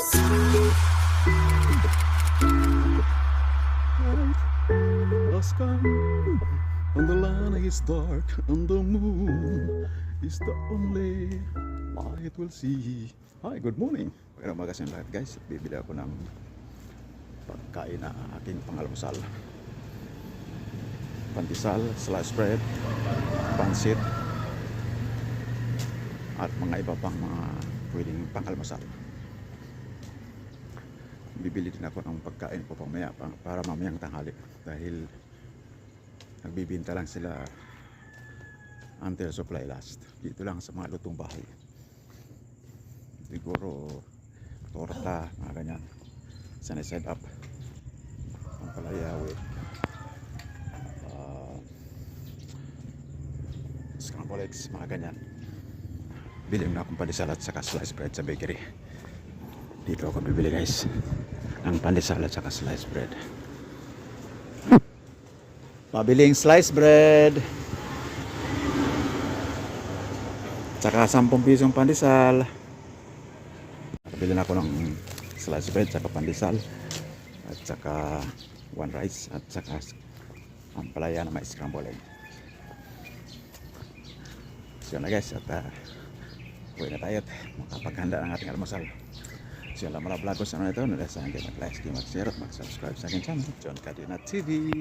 Has come and the land is dark and the moon is the only light we'll see. Hi, good morning. Magandang umaga sa inyo lahat guys. Bibili ako ng pagkain na aking pangalmusal. Pandesal, sliced bread, pansit, at mga iba pang mga pwedeng pangalmusal. Bibili din ako ng pagkain ko pamaya para mamayang tanghali dahil nagbibinta lang sila until supply last dito lang sa mga lutong bahay. Siguro torta, mga ganyan, sunny side up, pampalaya with scrambled eggs, mga ganyan. Bili na akong pandesal at saka sliced bread sa bakery. Dito ako bibili guys ng pandesal at saka sliced bread. Pabiling sliced bread saka 10 pisong pandesal. Nakabili na ako ng sliced bread saka pandesal at saka one rice at saka ang palaya na may scrambled egg. So na guys, at uwi na tayo at makapaghanda ng ating almusal. So yun lang mga vlog ko sa mga ito. Nalasahan kayo mag-like, mag-share at mag-subscribe sa aking channel, John Cadena TV.